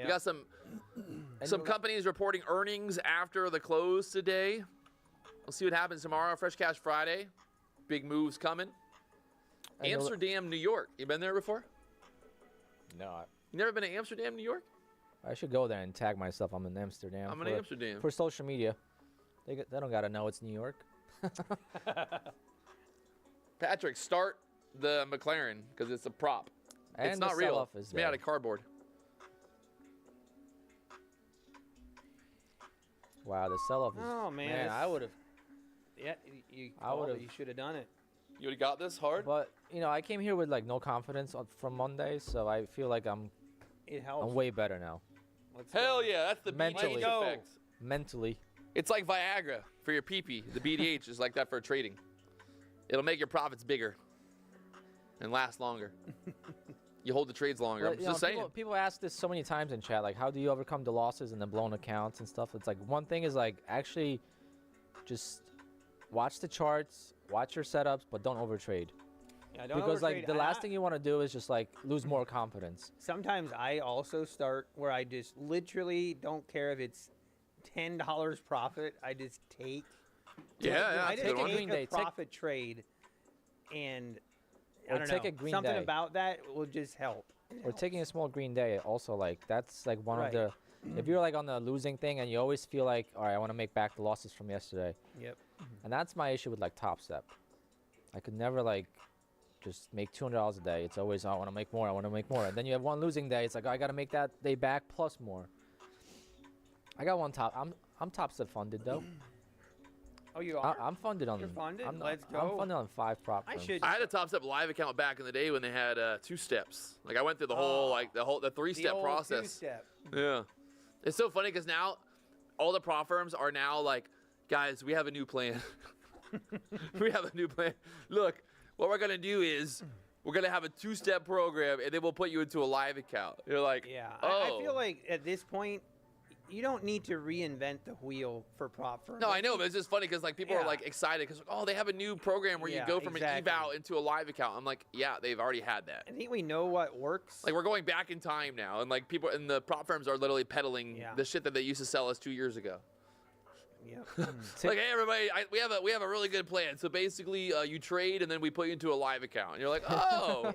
got some companies reporting earnings after the close today. We'll see what happens tomorrow. Fresh Cash Friday. Big moves coming. Amsterdam, New York. You been there before? No. You never been to Amsterdam, New York? I should go there and tag myself. I'm in Amsterdam. I'm in Amsterdam. For social media. They don't got to know it's New York. Patrick, start the McLaren because it's a prop. And it's not real. It's made there. out of cardboard. Wow, the sell-off is... Oh, man. I would have... Yeah, you should have done it. You would have got this hard? But, you know, I came here with, like, no confidence from Monday, so I feel like It helps. I'm way better now. Hell yeah, that's the Mentally. BDH effect. Mentally. It's like Viagra for your pee-pee. The BDH is like that for trading. It'll make your profits bigger and last longer. You hold the trades longer. But, I'm just saying. People ask this so many times in chat, like, how do you overcome the losses and the blown accounts and stuff? It's like, one thing is, like, actually just watch the charts, watch your setups, but don't overtrade. Yeah, don't because, overtrade. like, the last thing you want to do is just, like, lose more confidence. Sometimes I also start where I just literally don't care if it's $10 profit. I just take... I just take a profit trade, and I don't know. Something about that will just help. Or taking a small green day also, like, that's like one of the, if you're like on the losing thing and you always feel like, all right, I want to make back the losses from yesterday. Yep. And that's my issue with like Top Step. I could never like just make $200 a day. It's always, I want to make more, I want to make more. And then you have one losing day. It's like, I got to make that day back plus more. I got one I'm Top Step funded though. Oh, you are? I'm funded on. You're funded? Let's go. I'm funded on 5 prop firms. I had a Top Step live account back in the day when they had 2 steps. Like I went through the whole the 3-step process. 2-step. Yeah, it's so funny because now all the prop firms are now like, guys, we have a new plan. We have a new plan. Look, what we're gonna do is we're gonna have a 2-step program, and then we'll put you into a live account. You're like, yeah. Oh. I feel like at this point, you don't need to reinvent the wheel for prop firms. No, I know, but it's just funny because like people are like excited because oh, they have a new program where you go from an eval into a live account. I'm like, yeah, they've already had that. I think we know what works. Like we're going back in time now, and like people and the prop firms are literally peddling the shit that they used to sell us 2 years ago. Yeah. Like, hey everybody, we have a really good plan. So basically, you trade and then we put you into a live account. And you're like, oh,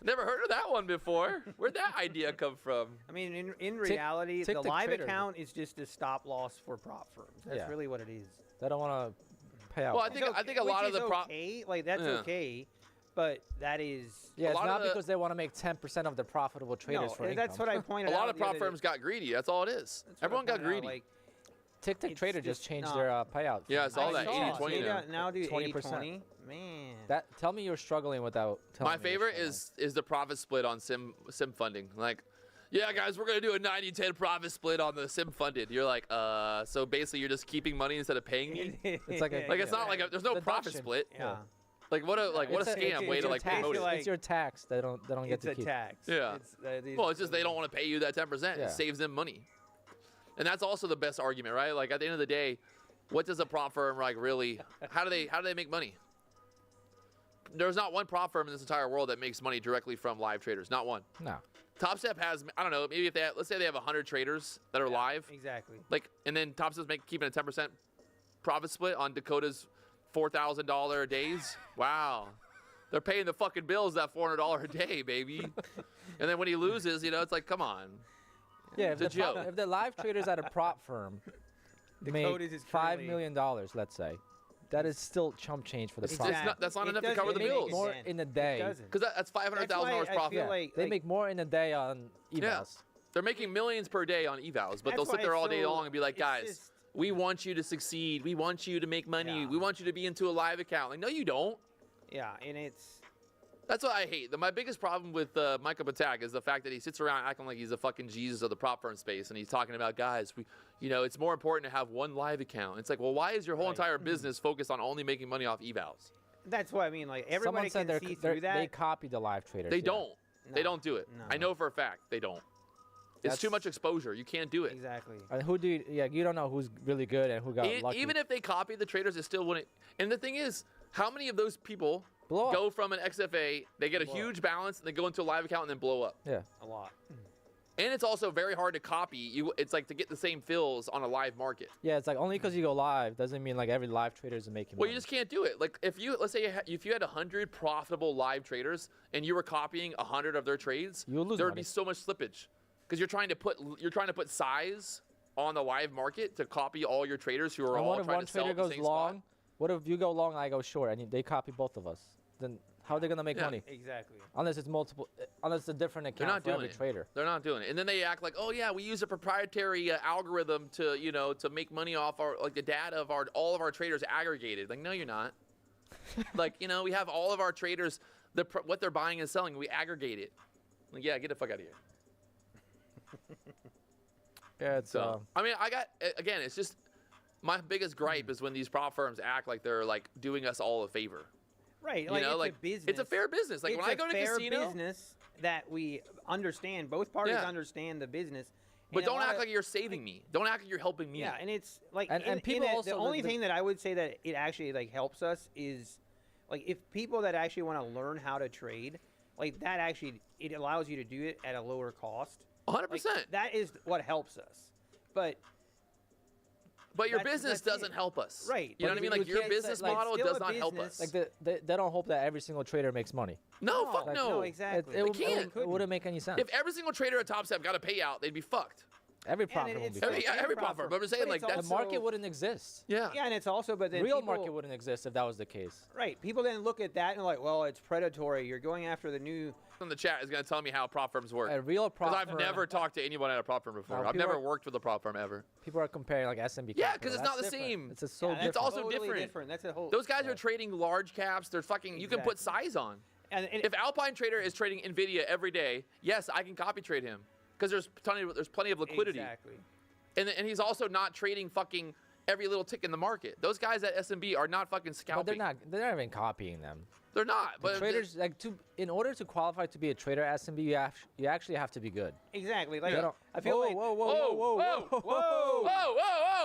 never heard of that one before. Where'd that idea come from? I mean, in reality, the live account is just a stop loss for prop firms. That's really what it is. They don't want to pay out. Well, I think a lot of the prop, like that's okay, but that is it's not because they want to make 10% of the profitable traders for income. That's what I pointed out. A lot of prop firms got greedy. That's all it is. Everyone got greedy. TickTick just changed their payout. Yeah, I saw that 80-20 now. Now do 20%. Man. Tell me you're struggling without telling me. My favorite is the profit split on sim funding. Like, yeah, guys, we're gonna do a 90-10 profit split on the sim funded. You're like, so basically you're just keeping money instead of paying me. It's like it's not like there's no profit split. Yeah. Like what a scam way to like promote it. It's your tax. They don't get to keep. It's a tax. Yeah. Well, it's just they don't want to pay you that 10%. It saves them money. And that's also the best argument, right? Like at the end of the day, what does a prop firm like really? How do they make money? There's not one prop firm in this entire world that makes money directly from live traders. Not one. No. Top Step has, I don't know, maybe if let's say they have 100 traders that are live. Exactly. Like, and then Top Step's keeping a 10% profit split on Dakota's $4,000 days. Wow. They're paying the fucking bills that $400 a day, baby. And then when he loses, it's like, come on. Yeah, if the live traders at a prop firm make $5 million, let's say, that is still chump change for the prop. That's not enough to cover the bills. More in a day. Because that's $500,000 profit. They make more in a day on evals. Yeah. They're making millions per day on evals, but they'll sit there all day long and be like, guys, we want you to succeed. We want you to make money. We want you to be into a live account. Like, no, you don't. Yeah, and it's... That's what I hate. My biggest problem with Michael Patak is the fact that he sits around acting like he's a fucking Jesus of the prop firm space, and he's talking about, guys, it's more important to have one live account. It's like, well, why is your whole entire business focused on only making money off evals? That's what I mean. Like everybody can see through that. They copy the live traders. They don't. No. They don't do it. No. I know for a fact they don't. It's too much exposure. You can't do it. Exactly. And you don't know who's really good and who got lucky. Even if they copy the traders, it still wouldn't. And the thing is, how many of those people go from an XFA, they get a huge balance, and they go into a live account and then blow up? Yeah. A lot. And it's also very hard to copy. It's like to get the same fills on a live market. Yeah, it's like only because you go live doesn't mean like every live trader is making money. Well, you just can't do it. Like let's say if you had 100 profitable live traders and you were copying 100 of their trades, there would be so much slippage because you're trying to put size on the live market to copy all your traders who are all trying to sell at the same spot. What if you go long, I go short, and they copy both of us? Then how are they gonna make money? Exactly. Unless it's multiple, unless it's a different account for every trader. They're not doing it, and then they act like, oh yeah, we use a proprietary algorithm to to make money off the data of all of our traders aggregated. Like, no, you're not. Like, we have all of our traders, what they're buying and selling, we aggregate it. Like, yeah, get the fuck out of here. Yeah, it's I mean, it's just my biggest gripe is when these prop firms act like they're like doing us all a favor. Right, like it's a business. It's a fair business. Like when I go to casino, it's a fair business that we understand. Both parties understand the business. But don't act like you're saving me. Don't act like you're helping me. Yeah, and it's like, and people also the only thing that I would say that it actually like helps us is, like, if people that actually want to learn how to trade, like that actually it allows you to do it at a lower cost. 100%. That is what helps us. But your business doesn't help us. Right. You know what I mean? Like your business model does not help us. Like they don't hope that every single trader makes money. No, fuck no. No, exactly. It wouldn't make any sense. If every single trader at Top Step got a payout, they'd be fucked. Every prop firm would be fucked. Every prop firm. But I'm saying like the market wouldn't exist. Yeah. Yeah, and it's also, but then real market wouldn't exist if that was the case. Right. People then look at that and like, well, it's predatory. You're going after the new. In the chat is going to tell me how prop firms work. A real prop firm. Because I've never talked to anyone at a prop firm before. I've never worked with a prop firm ever. People are comparing like S&B. Yeah, because it's not the same. It's different. It's also totally different. That's a whole. Those guys are trading large caps. They're fucking. You can put size on. And if Alpine Trader is trading Nvidia every day, yes, I can copy trade him because there's plenty of liquidity. Exactly. And he's also not trading fucking every little tick in the market. Those guys at S&B are not fucking scalping. But they're not even copying them. They're not. But traders in order to qualify to be a trader at S&B, you actually have to be good. Exactly. Like I feel whoa,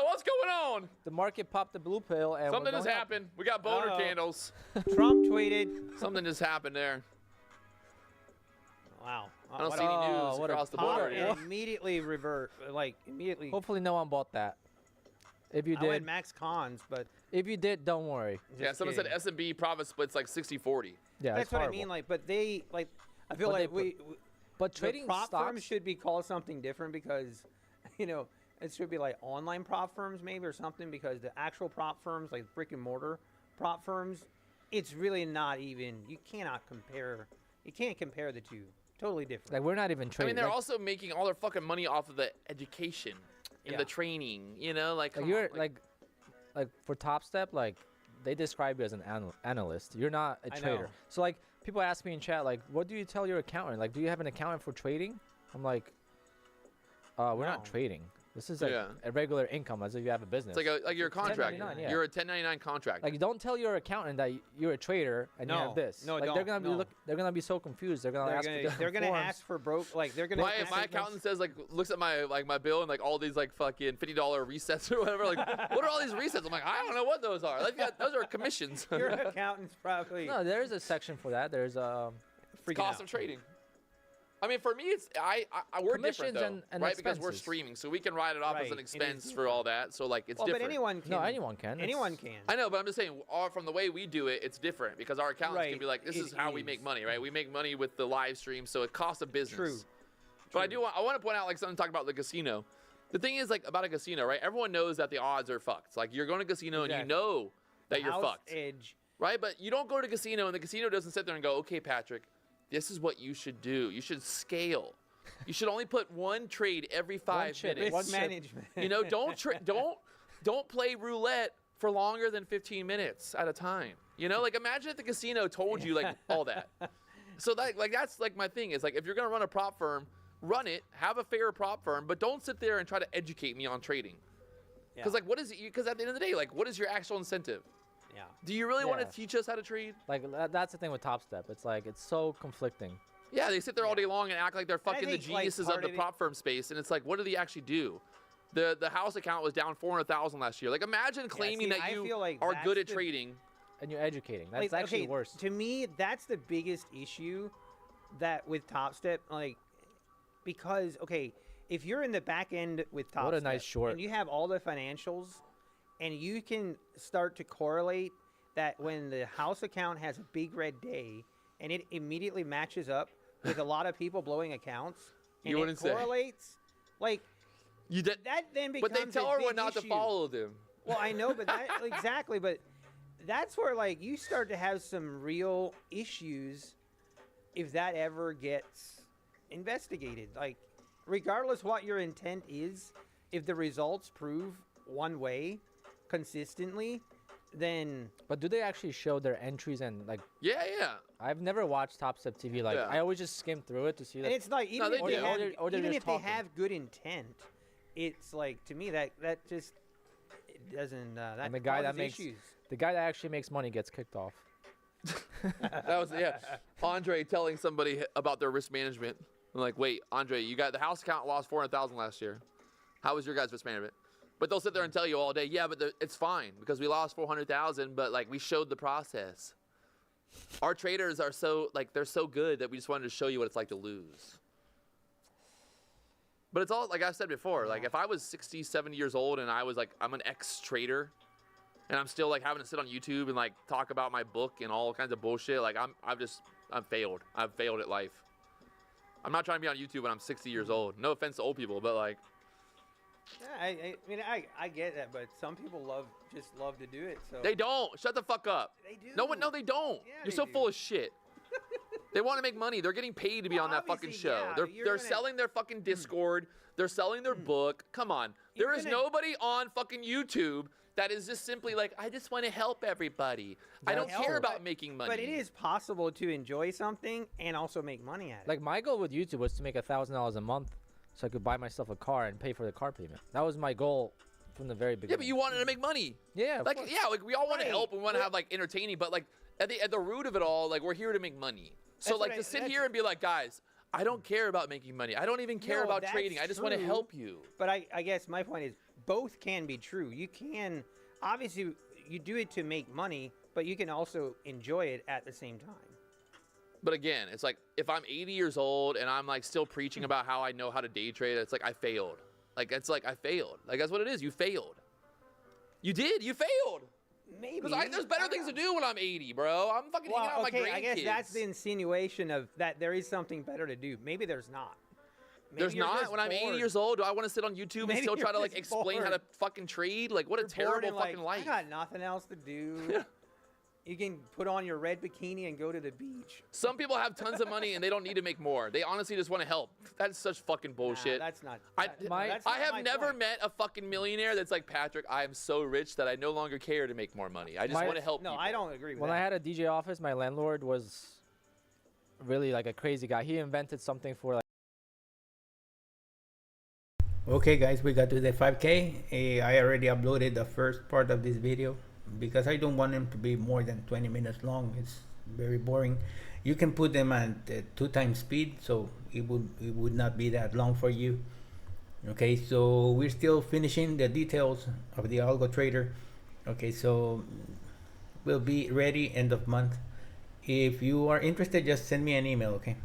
what's going on? The market popped the blue pill and something has happened. We got boner candles. Trump tweeted. Something just happened there. Wow. I don't see any news across the board. Immediately revert. Like immediately. Hopefully no one bought that. If you did, I went max cons, but if you did, don't worry. Yeah, someone said S&B profit splits like 60-40. Yeah, that's what I mean. Like, but they like. I feel like but trading prop stocks firms should be called something different because, it should be like online prop firms maybe or something because the actual prop firms like brick and mortar prop firms, it's really not even. You cannot compare. You can't compare the two. Totally different. Like we're not even trading. I mean, they're also making all their fucking money off of the education. In the training, like you're like for Top Step, like they describe you as an analyst. You're not a trader. So like people ask me in chat, like, what do you tell your accountant? Like, do you have an accountant for trading? I'm like, we're not trading. This is like a regular income as if you have a business. It's like you're a contractor. Yeah. You're a 1099 contractor. Like, don't tell your accountant that you're a trader and you have this. No, like, they're gonna be so confused. They're gonna ask for broke. Like they're gonna. My accountant says looks at my bill and like all these like fucking $50 resets or whatever. Like, what are all these resets? I'm like, I don't know what those are. Like, those are commissions. Your accountant's probably. No, there's a section for that. There's cost of trading. I mean, for me, it's we're different though, and right? Because we're streaming, so we can write it off as an expense for all that. So like, it's different. But anyone can. No, anyone can. Anyone can. I know, but I'm just saying, from the way we do it, it's different because our accountants can be like, this is how we make money, right? We make money with the live stream, so it costs a business. True. But I want to point out like something to talk about the casino. The thing is like about a casino, right? Everyone knows that the odds are fucked. Like you're going to a casino and you know that you're fucked. Edge. Right? But you don't go to a casino and the casino doesn't sit there and go, okay, Patrick, this is what you should do. You should scale. You should only put one trade every 5 minutes. One management. Don't play roulette for longer than 15 minutes at a time. Like imagine if the casino told you like all that. So that's like my thing is like if you're gonna run a prop firm, run it, have a fair prop firm, but don't sit there and try to educate me on trading. Because like what is it? Because at the end of the day, like what is your actual incentive? Yeah. Do you really want to teach us how to trade? Like that's the thing with Top Step. It's like it's so conflicting. Yeah, they sit there all day long and act like they're fucking the geniuses of the prop firm space, and it's like, what do they actually do? The house account was down 400,000 last year. Like, imagine claiming that you are good at trading, and you're educating. That's actually worse. To me, that's the biggest issue that with Top Step, like, because okay, if you're in the back end with Top what a Step, nice short, and you have all the financials, and you can start to correlate that when the house account has a big red day, and it immediately matches up with a lot of people blowing accounts, and you wouldn't correlates, like that then becomes. But they tell everyone not to follow them. Well, I know, but that exactly, but that's where like you start to have some real issues if that ever gets investigated. Like, regardless what your intent is, if the results prove one way consistently, then. But do they actually show their entries and like? Yeah. I've never watched Top Step TV. Like, I always just skim through it to see. And it's like even if they have good intent, it's like to me that just it doesn't. That and the guy that makes issues. The guy that actually makes money gets kicked off. That was Andre telling somebody about their risk management. I'm like, wait, Andre, you got the house account lost $400,000 last year. How was your guys' risk management? But they'll sit there and tell you all day, yeah, but it's fine because we lost $400,000, but like we showed the process. Our traders are they're so good that we just wanted to show you what it's like to lose. But it's all like I said before, like if I was 60, 70 years old and I was like, I'm an ex-trader and I'm still like having to sit on YouTube and like talk about my book and all kinds of bullshit, like I'm failed. I've failed at life. I'm not trying to be on YouTube when I'm 60 years old. No offense to old people, but like. Yeah, I mean, I get that, but some people just love to do it. So they don't. Shut the fuck up. They do. No, they don't. Yeah, You're so full of shit. They want to make money. They're getting paid to be on that fucking show. They're selling their fucking Discord. They're selling their book. Come on. There is nobody on fucking YouTube that is just simply like, I just want to help everybody. I don't care about making money. But it is possible to enjoy something and also make money at it. Like my goal with YouTube was to make $1,000 a month so I could buy myself a car and pay for the car payment. That was my goal from the very beginning. Yeah, but you wanted to make money. Yeah, like we all want to help. We want to have like entertaining, but like at the root of it all, like we're here to make money. So like to sit here and be like, guys, I don't care about making money. I don't even care about trading. I just want to help you. But I guess my point is both can be true. You can obviously you do it to make money, but you can also enjoy it at the same time. But again, it's like if I'm 80 years old and I'm like still preaching about how I know how to day trade, it's like I failed. Like it's like I failed. Like that's what it is. You failed. You did. You failed. Maybe. Because there's better things to do when I'm 80, bro. I'm fucking hanging out with my grandkids. I guess that's the insinuation of that there is something better to do. Maybe there's not. Maybe there's not? When I'm 80 years old, do I want to sit on YouTube and still try to like explain how to fucking trade? Like what a terrible fucking life. I got nothing else to do. You can put on your red bikini and go to the beach. Some people have tons of money and they don't need to make more. They honestly just want to help. That's such fucking bullshit. Nah, that's not. I have never met a fucking millionaire that's like, Patrick, I am so rich that I no longer care to make more money. I just want to help people. No, I don't agree with that. When I had a DJ office, my landlord was really like a crazy guy. He invented something for like. Okay guys, we got to the 5K. I already uploaded the first part of this video because I don't want them to be more than 20 minutes long. It's very boring. You can put them at 2 times speed, so it would not be that long for you. Okay, so we're still finishing the details of the Autotrader. Okay, so we'll be ready end of month. If you are interested, just send me an email. Okay.